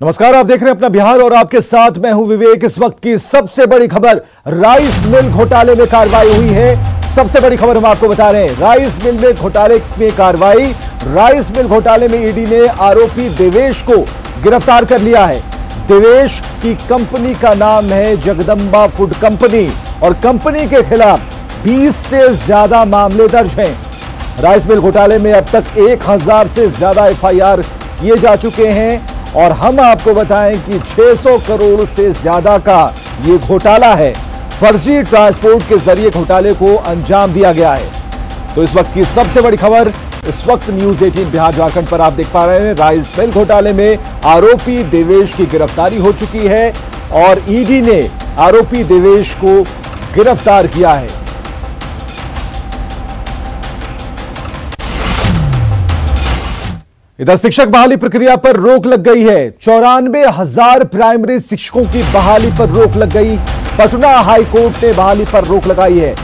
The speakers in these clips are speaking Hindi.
नमस्कार, आप देख रहे हैं अपना बिहार और आपके साथ मैं हूं विवेक। इस वक्त की सबसे बड़ी खबर, राइस मिल घोटाले में कार्रवाई हुई है। सबसे बड़ी खबर हम आपको बता रहे हैं, राइस मिल में घोटाले में कार्रवाई। राइस मिल घोटाले में ईडी ने आरोपी देवेश को गिरफ्तार कर लिया है। देवेश की कंपनी का नाम है जगदंबा फूड कंपनी और कंपनी के खिलाफ 20 से ज्यादा मामले दर्ज हैं। राइस मिल घोटाले में अब तक 1000 से ज्यादा एफआईआर किए जा चुके हैं और हम आपको बताएं कि 600 करोड़ से ज्यादा का ये घोटाला है। फर्जी ट्रांसपोर्ट के जरिए घोटाले को अंजाम दिया गया है। तो इस वक्त की सबसे बड़ी खबर इस वक्त न्यूज 18 बिहार झारखंड पर आप देख पा रहे हैं। राइस मिल घोटाले में आरोपी देवेश की गिरफ्तारी हो चुकी है और ईडी ने आरोपी देवेश को गिरफ्तार किया है। इधर शिक्षक बहाली प्रक्रिया पर रोक लग गई है। 94,000 प्राइमरी शिक्षकों की बहाली पर रोक लग गई। पटना हाई कोर्ट ने बहाली पर रोक लगाई है।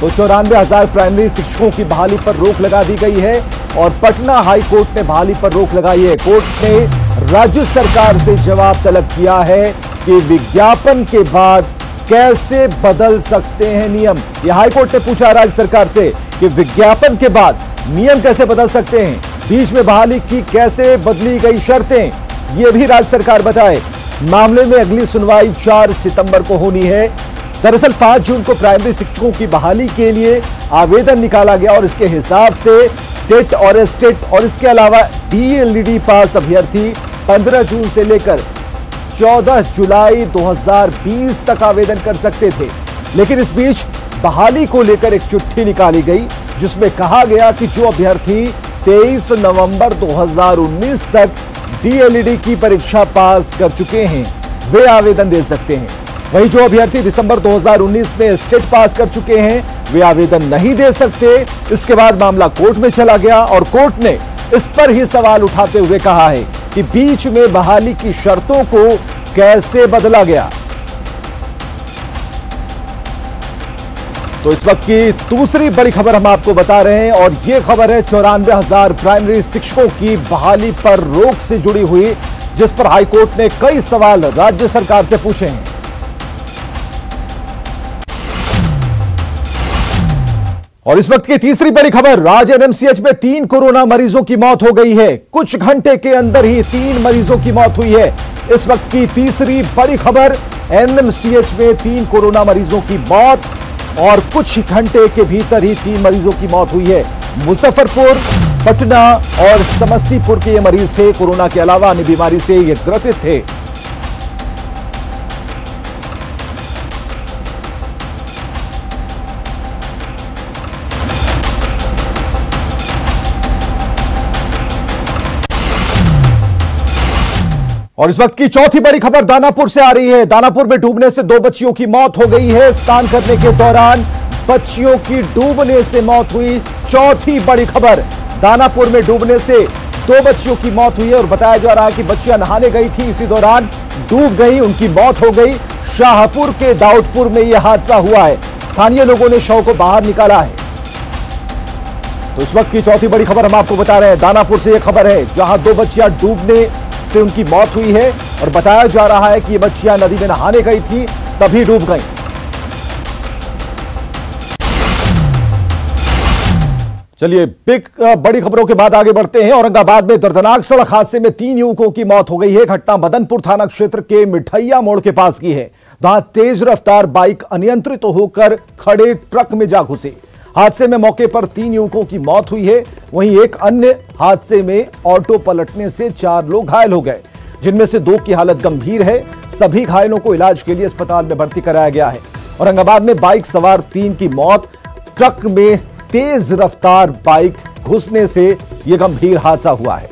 तो 94,000 प्राइमरी शिक्षकों की बहाली पर रोक लगा दी गई है और पटना हाई कोर्ट ने बहाली पर रोक लगाई है। कोर्ट ने राज्य सरकार से जवाब तलब किया है कि विज्ञापन के बाद कैसे बदल सकते हैं नियम। यह हाई कोर्ट ने पूछा राज्य सरकार से कि विज्ञापन के बाद नियम कैसे बदल सकते हैं, बीच में बहाली की कैसे बदली गई शर्तें, यह भी राज्य सरकार बताए। मामले में अगली सुनवाई 4 सितंबर को होनी है। दरअसल 5 जून को प्राइमरी शिक्षकों की बहाली के लिए आवेदन निकाला गया और इसके हिसाब से टेट और एस्टेट और इसके अलावा डीएलईडी पास अभ्यर्थी 15 जून से लेकर 14 जुलाई 2020 तक आवेदन कर सकते थे। लेकिन इस बीच बहाली को लेकर एक चिट्ठी निकाली गई जिसमें कहा गया कि जो अभ्यर्थी 23 नवंबर 2019 तक डीएलईडी की परीक्षा पास कर चुके हैं वे आवेदन दे सकते हैं। वहीं जो अभ्यर्थी दिसंबर 2019 में स्टेट पास कर चुके हैं वे आवेदन नहीं दे सकते। इसके बाद मामला कोर्ट में चला गया और कोर्ट ने इस पर ही सवाल उठाते हुए कहा है कि बीच में बहाली की शर्तों को कैसे बदला गया। तो इस वक्त की दूसरी बड़ी खबर हम आपको बता रहे हैं और यह खबर है 94,000 प्राइमरी शिक्षकों की बहाली पर रोक से जुड़ी हुई, जिस पर हाईकोर्ट ने कई सवाल राज्य सरकार से पूछे हैं। और इस वक्त की तीसरी बड़ी खबर, राज्य एनएमसीएच में 3 कोरोना मरीजों की मौत हो गई है। कुछ घंटे के अंदर ही 3 मरीजों की मौत हुई है। इस वक्त की तीसरी बड़ी खबर, एनएमसीएच में 3 कोरोना मरीजों की मौत और कुछ घंटे के भीतर ही 3 मरीजों की मौत हुई है। मुजफ्फरपुर, पटना और समस्तीपुर के ये मरीज थे। कोरोना के अलावा अन्य बीमारी से ये ग्रसित थे। और इस वक्त की चौथी बड़ी खबर दानापुर से आ रही है। दानापुर में डूबने से 2 बच्चियों की मौत हो गई है। स्नान करने के दौरान बच्चियों की डूबने से मौत हुई। चौथी बड़ी खबर, दानापुर में डूबने से 2 बच्चियों की मौत हुई है और बताया जा रहा है कि बच्चियां नहाने गई थी, इसी दौरान डूब गई, उनकी मौत हो गई। शाहपुर के दाऊदपुर में यह हादसा हुआ है। स्थानीय लोगों ने शव को बाहर निकाला है। तो इस वक्त की चौथी बड़ी खबर हम आपको बता रहे हैं, दानापुर से यह खबर है जहां 2 बच्चियां डूबने से उनकी मौत हुई है और बताया जा रहा है कि ये बच्चियां नदी में नहाने गई थी तभी डूब गईं। चलिए बड़ी खबरों के बाद आगे बढ़ते हैं। औरंगाबाद में दर्दनाक सड़क हादसे में 3 युवकों की मौत हो गई है। घटना मदनपुर थाना क्षेत्र के मिठैया मोड़ के पास की है। वहां तेज रफ्तार बाइक अनियंत्रित होकर खड़े ट्रक में जा घुसी। हादसे में मौके पर 3 युवकों की मौत हुई है। वहीं एक अन्य हादसे में ऑटो पलटने से 4 लोग घायल हो गए, जिनमें से 2 की हालत गंभीर है। सभी घायलों को इलाज के लिए अस्पताल में भर्ती कराया गया है। औरंगाबाद में बाइक सवार 3 की मौत, ट्रक में तेज रफ्तार बाइक घुसने से यह गंभीर हादसा हुआ है।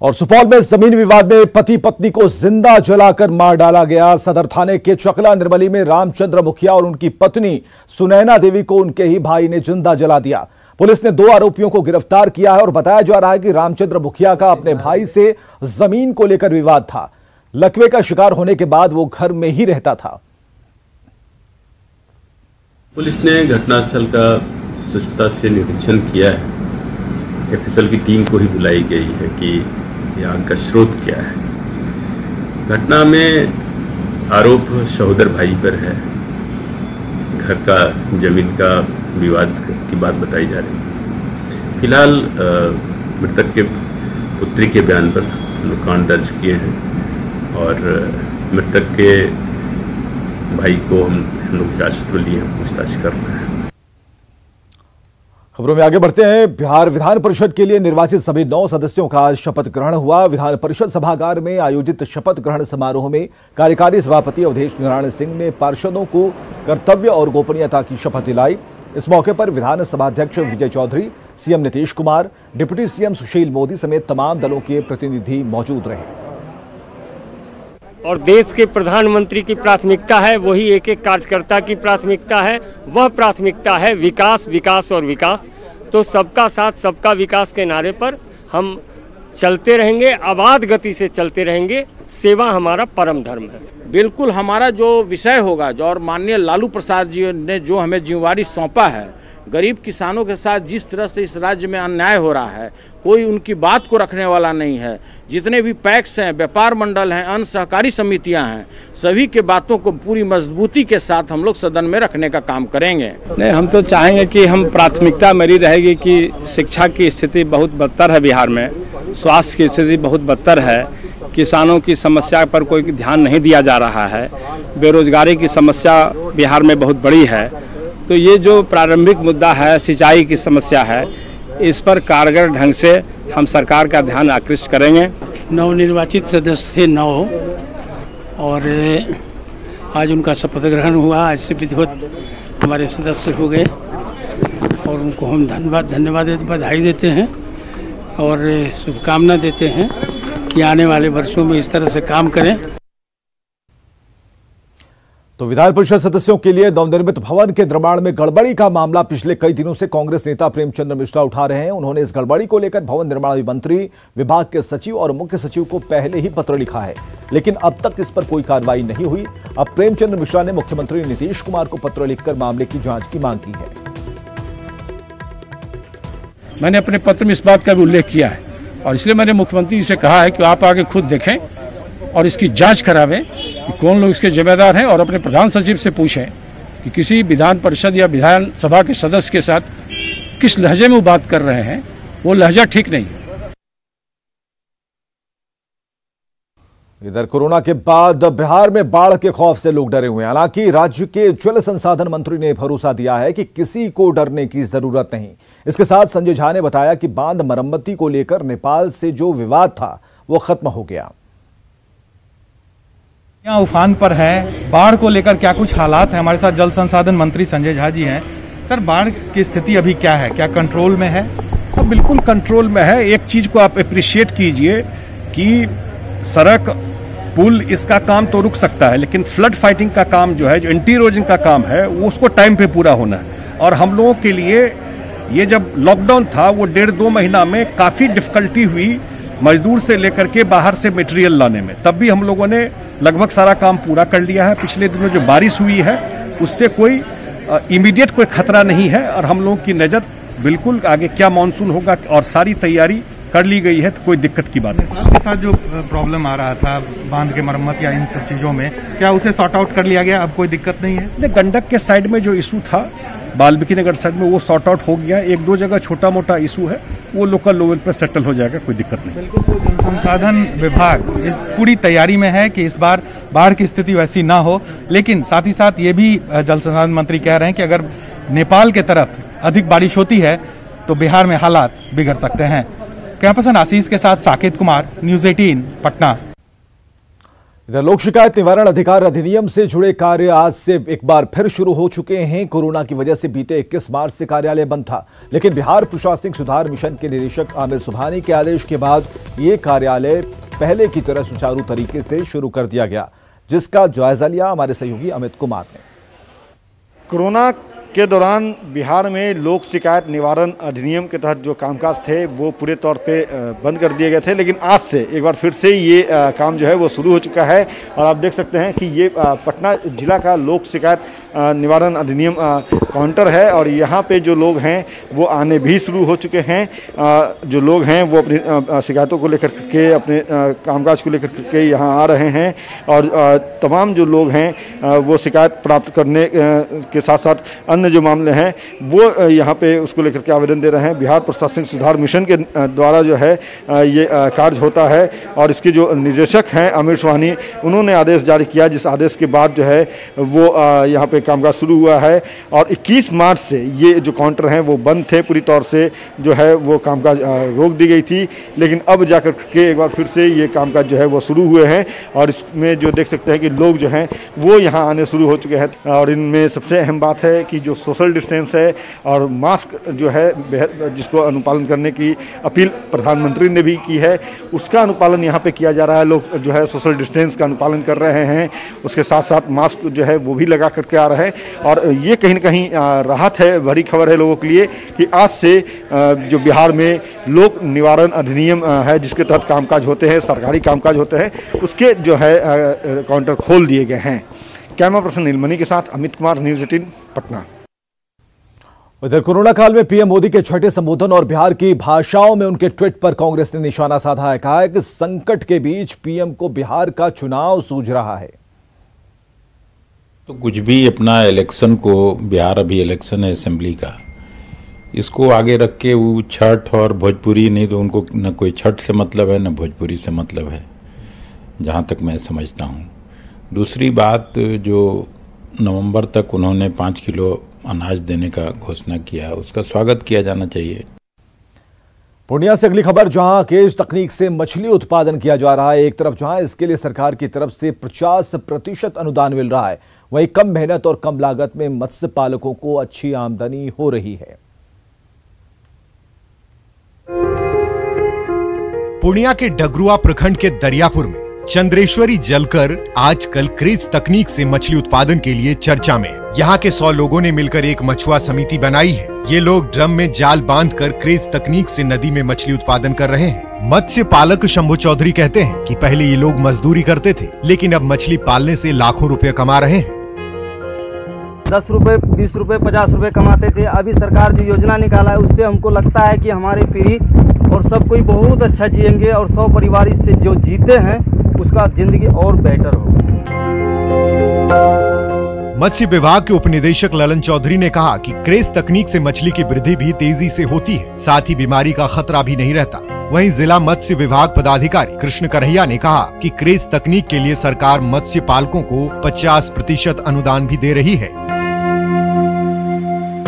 और सुपौल में जमीन विवाद में पति पत्नी को जिंदा जलाकर मार डाला गया। सदर थाने के चकला निर्मली में रामचंद्र मुखिया और उनकी पत्नी सुनैना देवी को उनके ही भाई ने जिंदा जला दिया। पुलिस ने 2 आरोपियों को गिरफ्तार किया है और बताया जा रहा है कि रामचंद्र मुखिया का अपने भाई से जमीन को लेकर विवाद था। लकवे का शिकार होने के बाद वो घर में ही रहता था। पुलिस ने घटनास्थल का सचिवता से निरीक्षण किया है एफएसएल की टीम को ही बुलाई गई है कि यहाँ का स्रोत क्या है। घटना में आरोप सहोदर भाई पर है, घर का जमीन का विवाद की बात बताई जा रही है। फिलहाल मृतक के पुत्री के बयान पर हम लोग कांड दर्ज किए हैं और मृतक के भाई को हम लोग हिरासत में लिए पूछताछ कर रहे हैं। खबरों में आगे बढ़ते हैं। बिहार विधान परिषद के लिए निर्वाचित सभी 9 सदस्यों का आज शपथ ग्रहण हुआ। विधान परिषद सभागार में आयोजित शपथ ग्रहण समारोह में कार्यकारी सभापति अवधेश नारायण सिंह ने पार्षदों को कर्तव्य और गोपनीयता की शपथ दिलाई। इस मौके पर विधानसभा अध्यक्ष Vijay Chaudhary, CM Nitish Kumar, deputy CM Sushil Modi समेत तमाम दलों के प्रतिनिधि मौजूद रहे। और देश के प्रधानमंत्री की प्राथमिकता है, वही एक एक कार्यकर्ता की प्राथमिकता है। वह प्राथमिकता है विकास, विकास और विकास। तो सबका साथ सबका विकास के नारे पर हम चलते रहेंगे, आबाद गति से चलते रहेंगे। सेवा हमारा परम धर्म है। बिल्कुल हमारा जो विषय होगा, जो और माननीय लालू प्रसाद जी ने जो हमें जिम्मेवारी सौंपा है, गरीब किसानों के साथ जिस तरह से इस राज्य में अन्याय हो रहा है, कोई उनकी बात को रखने वाला नहीं है। जितने भी पैक्स हैं, व्यापार मंडल हैं, अन्य सहकारी समितियां हैं, सभी के बातों को पूरी मजबूती के साथ हम लोग सदन में रखने का काम करेंगे। नहीं, हम तो चाहेंगे कि हम प्राथमिकता मेरी रहेगी कि शिक्षा की स्थिति बहुत बदतर है बिहार में, स्वास्थ्य की स्थिति बहुत बदतर है, किसानों की समस्या पर कोई ध्यान नहीं दिया जा रहा है, बेरोजगारी की समस्या बिहार में बहुत बड़ी है। तो ये जो प्रारंभिक मुद्दा है, सिंचाई की समस्या है, इस पर कारगर ढंग से हम सरकार का ध्यान आकृष्ट करेंगे। नवनिर्वाचित सदस्य थे 9 और आज उनका शपथ ग्रहण हुआ। आज से विधिवत हमारे सदस्य हो गए और उनको हम धन्यवाद बधाई देते हैं और शुभकामना देते हैं कि आने वाले वर्षों में इस तरह से काम करें। तो विधान परिषद सदस्यों के लिए नवनिर्मित भवन के निर्माण में गड़बड़ी का मामला पिछले कई दिनों से कांग्रेस नेता प्रेमचंद्र मिश्रा उठा रहे हैं। उन्होंने इस गड़बड़ी को लेकर भवन निर्माण मंत्री, विभाग के सचिव और मुख्य सचिव को पहले ही पत्र लिखा है, लेकिन अब तक इस पर कोई कार्रवाई नहीं हुई। अब प्रेमचंद्र मिश्रा ने मुख्यमंत्री नीतीश कुमार को पत्र लिखकर मामले की जांच की मांग की है। मैंने अपने पत्र में इस बात का भी उल्लेख किया है और इसलिए मैंने मुख्यमंत्री से कहा है कि आप आगे खुद देखें और इसकी जांच करावें कि कौन लोग इसके जिम्मेदार हैं और अपने प्रधान सचिव से पूछें कि किसी विधान परिषद या विधानसभा के सदस्य के साथ किस लहजे में वो बात कर रहे हैं, वो लहजा ठीक नहीं है। इधर कोरोना के बाद बिहार में बाढ़ के खौफ से लोग डरे हुए हैं। हालांकि राज्य के जल संसाधन मंत्री ने भरोसा दिया है कि किसी को डरने की जरूरत नहीं। इसके साथ संजय झा ने बताया कि बांध मरम्मती को लेकर नेपाल से जो विवाद था वो खत्म हो गया। यहाँ उफान पर है, बाढ़ को लेकर क्या कुछ हालात है? हमारे साथ जल संसाधन मंत्री संजय झा जी हैं। सर, बाढ़ की स्थिति अभी क्या है, क्या कंट्रोल में है? हाँ, बिल्कुल कंट्रोल में है। एक चीज को आप अप्रिशिएट कीजिए कि सड़क, पुल, इसका काम तो रुक सकता है, लेकिन फ्लड फाइटिंग का काम जो है, जो एंटी इरोजन का काम है, वो उसको टाइम पे पूरा होना है। और हम लोगों के लिए ये जब लॉकडाउन था, वो 1.5-2 महीना में काफी डिफिकल्टी हुई मजदूर से लेकर के बाहर से मटेरियल लाने में। तब भी हम लोगों ने लगभग सारा काम पूरा कर लिया है। पिछले दिनों जो बारिश हुई है उससे कोई इमीडिएट कोई खतरा नहीं है और हम लोगों की नजर बिल्कुल आगे क्या मानसून होगा और सारी तैयारी कर ली गई है, तो कोई दिक्कत की बात नहीं। आपके साथ जो प्रॉब्लम आ रहा था बांध के मरम्मत या इन सब चीजों में, क्या उसे सॉर्ट आउट कर लिया गया? अब कोई दिक्कत नहीं है? गंडक के साइड में जो इशू था वाल्मीकि नगर साइड में, वो सॉर्ट आउट हो गया। 1-2 जगह छोटा मोटा इशू है, वो लोकल लेवल पर सेटल हो जाएगा, कोई दिक्कत नहीं। बिल्कुल, तो जल संसाधन विभाग इस पूरी तैयारी में है कि इस बार बाढ़ की स्थिति वैसी ना हो, लेकिन साथ ही साथ ये भी जल संसाधन मंत्री कह रहे हैं कि अगर नेपाल के तरफ अधिक बारिश होती है तो बिहार में हालात बिगड़ सकते हैं। कैमरा पर्सन आशीष के साथ साकेत कुमार, न्यूज़ 18 पटना। इधर लोक शिकायत निवारण अधिकार अधिनियम से जुड़े कार्य आज से एक बार फिर शुरू हो चुके हैं। कोरोना की वजह से बीते 21 मार्च से कार्यालय बंद था, लेकिन बिहार प्रशासनिक सुधार मिशन के निदेशक आमिर सुबहानी के आदेश के बाद ये कार्यालय पहले की तरह सुचारू तरीके से शुरू कर दिया गया, जिसका जायजा लिया हमारे सहयोगी अमित कुमार ने। कोरोना के दौरान बिहार में लोक शिकायत निवारण अधिनियम के तहत जो कामकाज थे वो पूरे तौर पे बंद कर दिए गए थे, लेकिन आज से एक बार फिर से ये काम जो है वो शुरू हो चुका है। और आप देख सकते हैं कि ये पटना जिला का लोक शिकायत निवारण अधिनियम काउंटर है और यहाँ पे जो लोग हैं वो आने भी शुरू हो चुके हैं। जो लोग हैं वो अपनी शिकायतों को लेकर के, अपने कामकाज को लेकर के यहाँ आ रहे हैं और तमाम जो लोग हैं वो शिकायत प्राप्त करने के साथ साथ अन्य जो मामले हैं वो यहाँ पे उसको लेकर के आवेदन दे रहे हैं। बिहार प्रशासनिक सुधार मिशन के द्वारा जो है ये कार्य होता है और इसके जो निदेशक हैं आमिर सुहानी, उन्होंने आदेश जारी किया, जिस आदेश के बाद जो है वो यहाँ पे कामकाज शुरू हुआ है और 21 मार्च से ये जो काउंटर हैं वो बंद थे, पूरी तौर से जो है वो कामकाज रोक दी गई थी। लेकिन अब जाकर के एक बार फिर से ये कामकाज जो है वो शुरू हुए हैं और इसमें जो देख सकते हैं कि लोग जो हैं वो यहाँ आने शुरू हो चुके हैं। और इनमें सबसे अहम बात है कि जो सोशल डिस्टेंस है और मास्क जो है जिसको अनुपालन करने की अपील प्रधानमंत्री ने भी की है, उसका अनुपालन यहाँ पे किया जा रहा है। लोग जो है सोशल डिस्टेंस का अनुपालन कर रहे हैं, उसके साथ साथ मास्क जो है वो भी लगा करके आ रहे हैं और ये कहीं ना कहीं राहत है, बड़ी खबर है लोगों के लिए कि आज से जो बिहार में लोक निवारण अधिनियम है जिसके तहत कामकाज होते हैं, सरकारी कामकाज होते हैं, उसके जो है काउंटर खोल दिए गए हैं। कैमरा पर्सन नीलमणि के साथ अमित कुमार, न्यूज़ 18 पटना। उधर कोरोना काल में पीएम मोदी के छठे संबोधन और बिहार की भाषाओं में उनके ट्वीट पर कांग्रेस ने निशाना साधा है। कहा है कि संकट के बीच पीएम को बिहार का चुनाव सूझ रहा है। तो कुछ भी अपना इलेक्शन को, बिहार अभी इलेक्शन है असेंबली का, इसको आगे रख के वो छठ और भोजपुरी, नहीं तो उनको न कोई छठ से मतलब है न भोजपुरी से मतलब है, जहाँ तक मैं समझता हूँ। दूसरी बात, जो नवंबर तक उन्होंने 5 किलो अनाज देने का घोषणा किया, उसका स्वागत किया जाना चाहिए। पूर्णिया से अगली खबर, जहां केज तकनीक से मछली उत्पादन किया जा रहा है। एक तरफ जहां इसके लिए सरकार की तरफ से 50% अनुदान मिल रहा है, वहीं कम मेहनत और कम लागत में मत्स्य पालकों को अच्छी आमदनी हो रही है। पूर्णिया के डगरुआ प्रखंड के दरियापुर में चंद्रेश्वरी जलकर आजकल क्रेज तकनीक से मछली उत्पादन के लिए चर्चा में। यहाँ के 100 लोगों ने मिलकर एक मछुआ समिति बनाई है। ये लोग ड्रम में जाल बांधकर क्रेज तकनीक से नदी में मछली उत्पादन कर रहे हैं। मत्स्य पालक शंभू चौधरी कहते हैं कि पहले ये लोग मजदूरी करते थे, लेकिन अब मछली पालने से लाखों रुपए कमा रहे हैं। 10 रुपए, 20 रुपए, 50 रुपए कमाते थे। अभी सरकार जो योजना निकाला है उससे हमको लगता है कि हमारी पीढ़ी और सब कोई बहुत अच्छा जिएंगे और 100 परिवार इससे जो जीते हैं उसका जिंदगी और बेटर हो। मत्स्य विभाग के उपनिदेशक ललन चौधरी ने कहा कि क्रेज तकनीक से मछली की वृद्धि भी तेजी से होती है, साथ ही बीमारी का खतरा भी नहीं रहता। वहीं जिला मत्स्य विभाग पदाधिकारी कृष्ण करहिया ने कहा कि क्रेज तकनीक के लिए सरकार मत्स्य पालकों को 50% अनुदान भी दे रही है।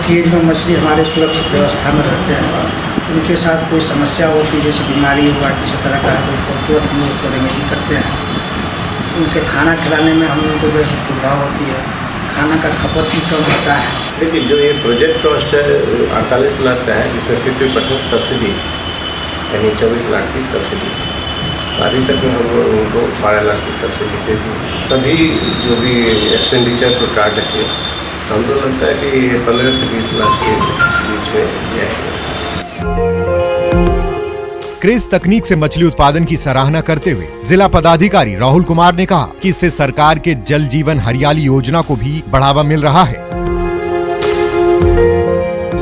केज में मछली हमारे सुरक्षित व्यवस्था में रहते हैं, उनके साथ कोई समस्या होती है, जैसे बीमारी हुआ किसी तरह का, तो उसको तुरंत हम उसको रेमेडी करते हैं। उनके खाना खिलाने में हम लोगों को जैसे सुविधा होती है, खाना का खपत भी कम होता है। लेकिन जो ये प्रोजेक्ट कॉस्ट है 48 लाख का है, जिसमें 50% सब्सिडी है, यानी 24 लाख की सब्सिडी है। अभी तक में हम उनको 12 लाख की सब्सिडी दे दी। तभी जो भी एक्सपेंडिचर को काट रखे, हमको लगता है कि 15 से 20 लाख के बीच में यह है। क्रेज तकनीक से मछली उत्पादन की सराहना करते हुए जिला पदाधिकारी राहुल कुमार ने कहा कि इससे सरकार के जल जीवन हरियाली योजना को भी बढ़ावा मिल रहा है।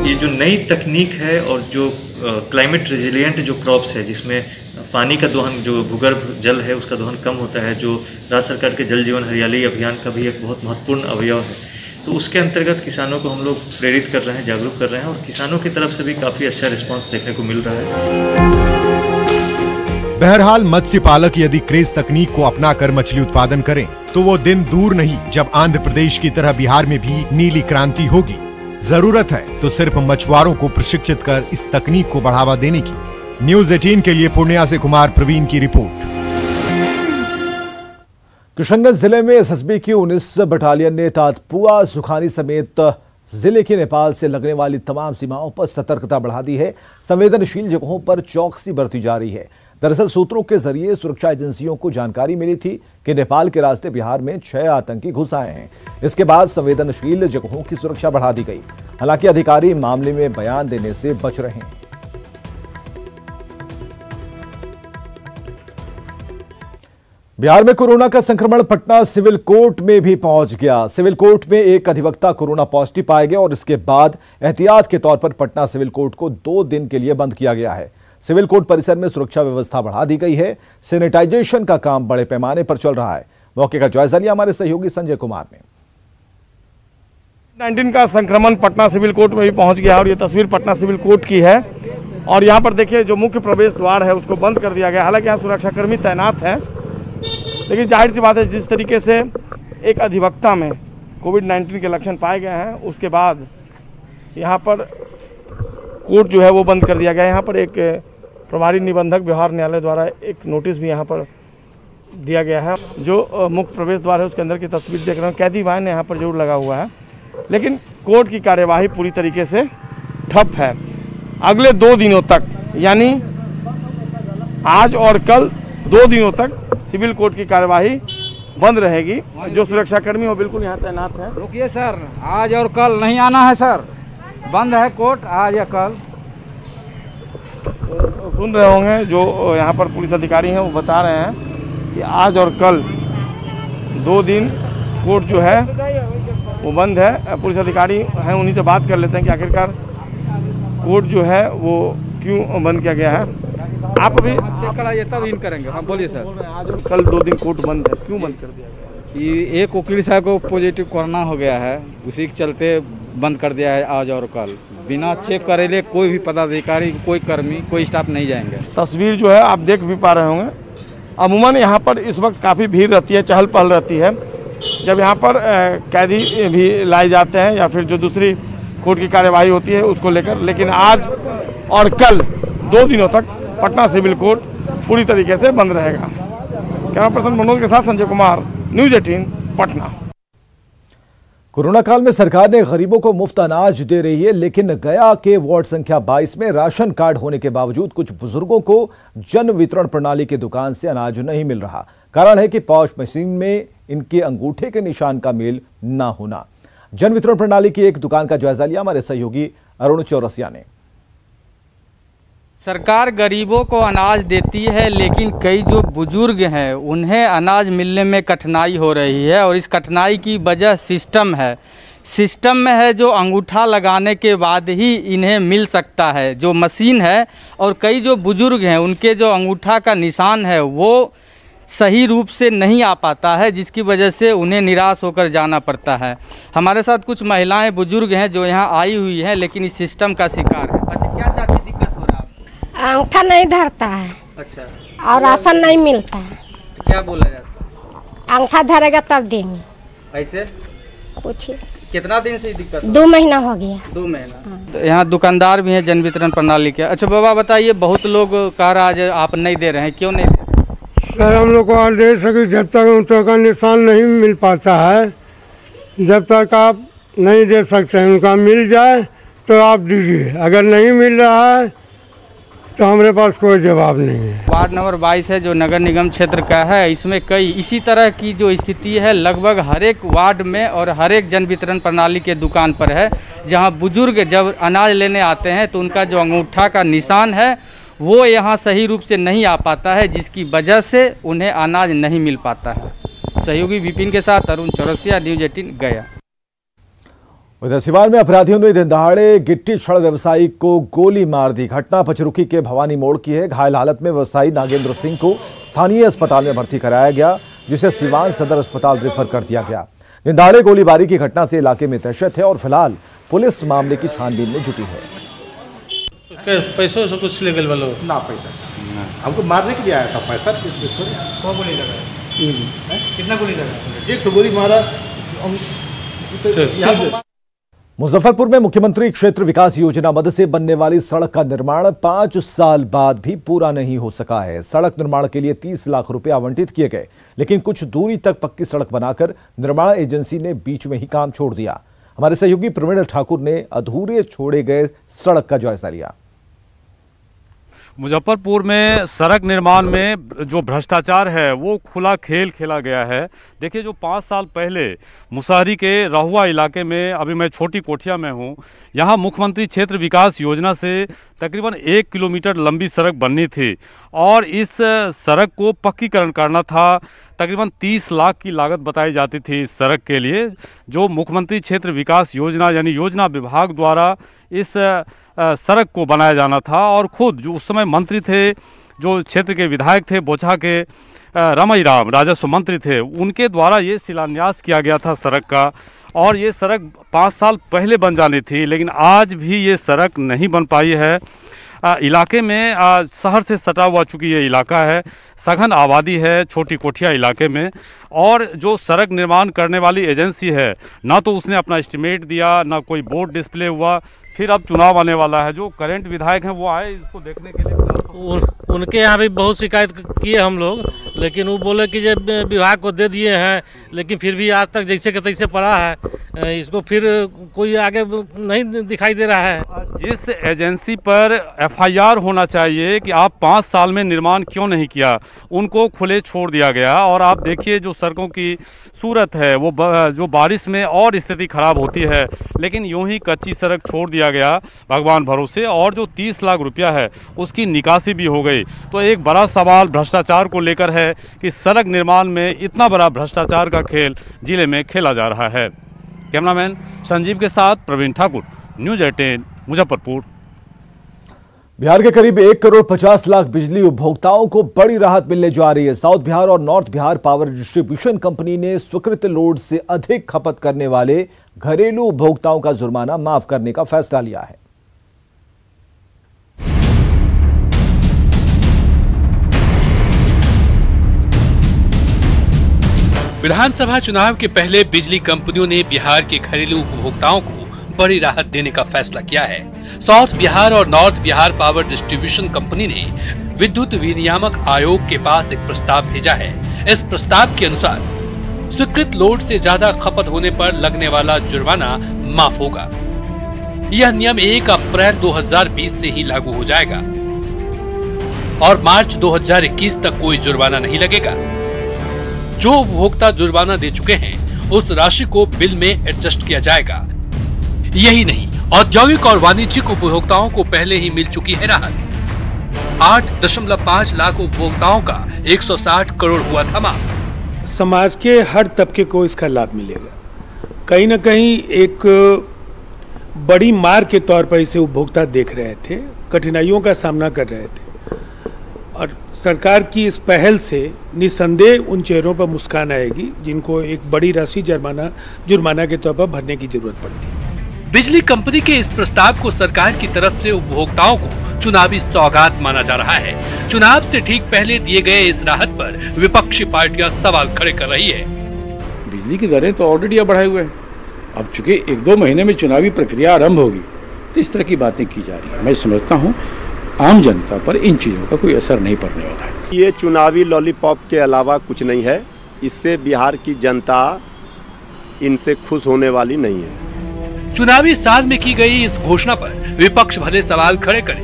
ये जो नई तकनीक है और जो क्लाइमेट रेजिलिएंट जो क्रॉप्स है, जिसमें पानी का दोहन, जो भूगर्भ जल है उसका दोहन कम होता है, जो राज्य सरकार के जल जीवन हरियाली अभियान का भी एक बहुत महत्वपूर्ण अवयव है, तो उसके अंतर्गत किसानों को हम लोग प्रेरित कर रहे हैं, जागरूक कर रहे हैं और किसानों की तरफ से भी काफ़ी अच्छा रिस्पांस देखने को मिल रहा है। बहरहाल मत्स्य पालक यदि क्रेज तकनीक को अपनाकर मछली उत्पादन करें तो वो दिन दूर नहीं जब आंध्र प्रदेश की तरह बिहार में भी नीली क्रांति होगी। जरूरत है तो सिर्फ मछुआरों को प्रशिक्षित कर इस तकनीक को बढ़ावा देने की। न्यूज़ 18 के लिए पूर्णिया से कुमार प्रवीण की रिपोर्ट। किशनगंज जिले में एसएसबी की 19 बटालियन ने तातपुआ, सुखानी समेत जिले के नेपाल से लगने वाली तमाम सीमाओं पर सतर्कता बढ़ा दी है। संवेदनशील जगहों पर चौकसी बरती जा रही है। दरअसल सूत्रों के जरिए सुरक्षा एजेंसियों को जानकारी मिली थी कि नेपाल के रास्ते बिहार में 6 आतंकी घुस आए हैं। इसके बाद संवेदनशील जगहों की सुरक्षा बढ़ा दी गई। हालांकि अधिकारी मामले में बयान देने से बच रहे हैं। बिहार में कोरोना का संक्रमण पटना सिविल कोर्ट में भी पहुंच गया। सिविल कोर्ट में एक अधिवक्ता कोरोना पॉजिटिव पाए गए और इसके बाद एहतियात के तौर पर पटना सिविल कोर्ट को 2 दिन के लिए बंद किया गया है। सिविल कोर्ट परिसर में सुरक्षा व्यवस्था बढ़ा दी गई है। सैनिटाइजेशन का काम बड़े पैमाने पर चल रहा है। मौके का जायजा लिया हमारे सहयोगी संजय कुमार ने। 19 का संक्रमण पटना सिविल कोर्ट में भी पहुंच गया और ये तस्वीर पटना सिविल कोर्ट की है। और यहाँ पर देखिए जो मुख्य प्रवेश द्वार है उसको बंद कर दिया गया। हालांकि यहाँ सुरक्षाकर्मी तैनात हैं, लेकिन जाहिर सी बात है जिस तरीके से एक अधिवक्ता में कोविड-19 के लक्षण पाए गए हैं उसके बाद यहाँ पर कोर्ट जो है वो बंद कर दिया गया। यहाँ पर एक प्रभारी निबंधक व्यवहार न्यायालय द्वारा एक नोटिस भी यहाँ पर दिया गया है। जो मुख्य प्रवेश द्वार है उसके अंदर की तस्वीर देख रहे हैं, कैदी वाहन यहाँ पर जरूर लगा हुआ है, लेकिन कोर्ट की कार्यवाही पूरी तरीके से ठप है। अगले 2 दिनों तक यानी आज और कल 2 दिनों तक सिविल कोर्ट की कार्यवाही बंद रहेगी। जो सुरक्षाकर्मी वो बिल्कुल यहाँ तैनात है। रुकिए सर, आज और कल नहीं आना है सर, बंद है कोर्ट आज या कल। तो सुन रहे होंगे जो यहाँ पर पुलिस अधिकारी हैं वो बता रहे हैं कि आज और कल 2 दिन कोर्ट जो है वो बंद है। पुलिस अधिकारी हैं, उन्हीं से बात कर लेते हैं कि आखिरकार कोर्ट जो है वो क्यों बंद किया गया है। आप अभी कराइए तब इन करेंगे। हाँ बोलिए सर। आज और कल 2 दिन कोर्ट बंद है, क्यों बंद कर दिया गया? ये एक वकील साहब को पॉजिटिव कोरोना हो गया है, उसी के चलते बंद कर दिया है आज और कल। बिना चेक करे कोई भी पदाधिकारी, कोई कर्मी, कोई स्टाफ नहीं जाएंगे। तस्वीर जो है आप देख भी पा रहे होंगे। अमूमन यहाँ पर इस वक्त काफ़ी भीड़ रहती है, चहल पहल रहती है जब यहाँ पर कैदी भी लाए जाते हैं या फिर जो दूसरी कोर्ट की कार्यवाही होती है उसको लेकर। लेकिन आज और कल 2 दिनों तक पटना सिविल कोर्ट पूरी तरीके से बंद रहेगा। कैमरा पर्सन मनोज के साथ संजय कुमार, न्यूज़ 18 पटना। कोरोना काल में सरकार ने गरीबों को मुफ्त अनाज दे रही है, लेकिन गया के वार्ड संख्या 22 में राशन कार्ड होने के बावजूद कुछ बुजुर्गों को जन वितरण प्रणाली की दुकान से अनाज नहीं मिल रहा। कारण है कि पॉश मशीन में इनके अंगूठे के निशान का मेल ना होना। जन वितरण प्रणाली की एक दुकान का जायजा लिया हमारे सहयोगी अरुण चौरसिया ने। सरकार गरीबों को अनाज देती है, लेकिन कई जो बुजुर्ग हैं उन्हें अनाज मिलने में कठिनाई हो रही है और इस कठिनाई की वजह सिस्टम है। सिस्टम में है जो अंगूठा लगाने के बाद ही इन्हें मिल सकता है, जो मशीन है। और कई जो बुजुर्ग हैं उनके जो अंगूठा का निशान है वो सही रूप से नहीं आ पाता है, जिसकी वजह से उन्हें निराश होकर जाना पड़ता है। हमारे साथ कुछ महिलाएं बुजुर्ग हैं जो यहाँ आई हुई हैं, लेकिन इस सिस्टम का शिकार है। अच्छा, क्या चाची दिक्कत हो रहा है? अंगूठा नहीं धरता है। अच्छा, और राशन नहीं मिलता है। तो क्या बोला जाता है? अंगूठा धरेगा तब देंगे। ऐसे पूछिए कितना दिन से दिक्कत? 2 महीना हो गया। 2 महीना। तो यहाँ दुकानदार भी हैं जन वितरण प्रणाली के। अच्छा बाबा बताइए, बहुत लोग कह रहा है आप नहीं दे रहे हैं, क्यों नहीं दे रहे? सर हम लोग को आदेश है कि जब तक उनका का निशान नहीं मिल पाता है, जब तक आप नहीं दे सकते हैं, उनका मिल जाए तो आप दीजिए। अगर नहीं मिल रहा है तो हमारे पास कोई जवाब नहीं है। वार्ड नंबर 22 है जो नगर निगम क्षेत्र का है, इसमें कई इसी तरह की जो स्थिति है लगभग हर एक वार्ड में और हर एक जन वितरण प्रणाली के दुकान पर है, जहां बुजुर्ग जब अनाज लेने आते हैं तो उनका जो अंगूठा का निशान है वो यहाँ सही रूप से नहीं आ पाता है, जिसकी वजह से उन्हें अनाज नहीं मिल पाता है। सहयोगी विपिन के साथ अरुण चौरसिया, न्यूज़ 18 गया। उधर सिवान में अपराधियों ने दिन दहाड़े गिट्टी छड़ व्यवसायी को गोली मार दी। घटना पचरुखी के भवानी मोड़ की है। घायल हालत में व्यवसायी नागेंद्र सिंह को स्थानीय अस्पताल में भर्ती कराया गया, जिसे सिवान सदर अस्पताल रेफर कर दिया गया। दिन दहाड़े गोलीबारी की घटना से इलाके में दहशत है और फिलहाल पुलिस मामले की छानबीन में जुटी है। पैसों से कुछ ले गए वालों ना, पैसा हमको मारने के लिए आया था। पैसा कौन गोली लगा? कितना गोली लगा? 1 गोली मारा। मुजफ्फरपुर में मुख्यमंत्री क्षेत्र विकास योजना मद से बनने वाली सड़क का निर्माण 5 साल बाद भी पूरा नहीं हो सका है। सड़क निर्माण के लिए 30 लाख रुपए आवंटित किए गए, लेकिन कुछ दूरी तक पक्की सड़क बनाकर निर्माण एजेंसी ने बीच में ही काम छोड़ दिया। हमारे सहयोगी प्रवीण ठाकुर ने अधूरे छोड़े गए सड़क का जायजा लिया। मुजफ्फरपुर में सड़क निर्माण में जो भ्रष्टाचार है वो खुला खेल खेला गया है। देखिए, जो 5 साल पहले मुसहरी के रहुआ इलाके में, अभी मैं छोटी कोठिया में हूँ, यहाँ मुख्यमंत्री क्षेत्र विकास योजना से तकरीबन 1 किलोमीटर लंबी सड़क बननी थी और इस सड़क को पक्कीकरण करना था। तकरीबन 30 लाख की लागत बताई जाती थी इस सड़क के लिए, जो मुख्यमंत्री क्षेत्र विकास योजना यानी योजना विभाग द्वारा इस सड़क को बनाया जाना था। और खुद जो उस समय मंत्री थे, जो क्षेत्र के विधायक थे, बोचहा के रमई राम राजस्व मंत्री थे, उनके द्वारा ये शिलान्यास किया गया था सड़क का। और ये सड़क 5 साल पहले बन जानी थी, लेकिन आज भी ये सड़क नहीं बन पाई है। इलाके में शहर से सटा हुआ चूँकि ये इलाका है, सघन आबादी है छोटी कोठिया इलाके में, और जो सड़क निर्माण करने वाली एजेंसी है ना तो उसने अपना एस्टिमेट दिया, ना कोई बोर्ड डिस्प्ले हुआ। फिर अब चुनाव आने वाला है, जो करंट विधायक हैं वो आए इसको देखने के लिए। उनके यहाँ भी बहुत शिकायत किए हम लोग, लेकिन वो बोले कि जब विभाग को दे दिए हैं, लेकिन फिर भी आज तक जैसे के तैसे पड़ा है, इसको फिर कोई आगे नहीं दिखाई दे रहा है। जिस एजेंसी पर FIR होना चाहिए कि आप 5 साल में निर्माण क्यों नहीं किया, उनको खुले छोड़ दिया गया। और आप देखिए जो सड़कों की सूरत है वो जो बारिश में और स्थिति खराब होती है, लेकिन यूं ही कच्ची सड़क छोड़ दिया गया भगवान भरोसे। और जो 30 लाख रुपया है उसकी निकासी भी हो गई। तो एक बड़ा सवाल भ्रष्टाचार को लेकर है कि सड़क निर्माण में इतना बड़ा भ्रष्टाचार का खेल जिले में खेला जा रहा है। कैमरामैन संजीव के साथ प्रवीण ठाकुर, न्यूज़ 18 मुजफ्फरपुर। बिहार के करीब 1,50,00,000 बिजली उपभोक्ताओं को बड़ी राहत मिलने जा रही है। साउथ बिहार और north Bihar power distribution company ने स्वीकृत लोड से अधिक खपत करने वाले घरेलू उपभोक्ताओं का जुर्माना माफ करने का फैसला लिया है। विधानसभा चुनाव के पहले बिजली कंपनियों ने बिहार के घरेलू उपभोक्ताओं को बड़ी राहत देने का फैसला किया है। साउथ बिहार और north Bihar power distribution company ने विद्युत विनियामक आयोग के पास एक प्रस्ताव भेजा है। इस प्रस्ताव के अनुसार स्वीकृत लोड से ज्यादा खपत होने पर लगने वाला जुर्माना माफ होगा। यह नियम 1 अप्रैल 2020 से ही लागू हो जाएगा और मार्च 2021 तक कोई जुर्माना नहीं लगेगा। जो उपभोक्ता जुर्माना दे चुके हैं उस राशि को बिल में एडजस्ट किया जाएगा। यही नहीं, औद्योगिक और वाणिज्यिक उपभोक्ताओं को पहले ही मिल चुकी है राहत। 8.5 लाख उपभोक्ताओं का 160 करोड़ हुआ था माफ। समाज के हर तबके को इसका लाभ मिलेगा। कहीं न कहीं एक बड़ी मार के तौर पर इसे उपभोक्ता देख रहे थे, कठिनाइयों का सामना कर रहे थे, और सरकार की इस पहल से निसंदेह उन चेहरों पर मुस्कान आएगी जिनको एक बड़ी राशि जुर्माना के तौर पर भरने की जरूरत पड़ती है। बिजली कंपनी के इस प्रस्ताव को सरकार की तरफ से उपभोक्ताओं को चुनावी सौगात माना जा रहा है। चुनाव से ठीक पहले दिए गए इस राहत पर विपक्षी पार्टियां सवाल खड़े कर रही है। बिजली की दरें तो ऑलरेडी बढ़ाए हुए हैं, अब चूंकि 1-2 महीने में चुनावी प्रक्रिया आरंभ होगी तो इस तरह की बातें की जा रही है। मैं समझता हूँ आम जनता पर इन चीजों का कोई असर नहीं पड़ने वाला है। ये चुनावी लॉलीपॉप के अलावा कुछ नहीं है। इससे बिहार की जनता इनसे खुश होने वाली नहीं है। चुनावी साल में की गई इस घोषणा पर विपक्ष भले सवाल खड़े करे,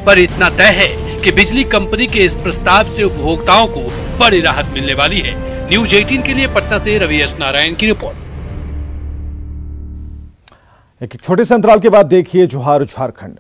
पर इतना तय है कि बिजली कंपनी के इस प्रस्ताव से उपभोक्ताओं को बड़ी राहत मिलने वाली है। न्यूज़ 18 के लिए पटना से रवि एस नारायण की रिपोर्ट। एक छोटे से अंतराल के बाद देखिए जोहार झारखंड।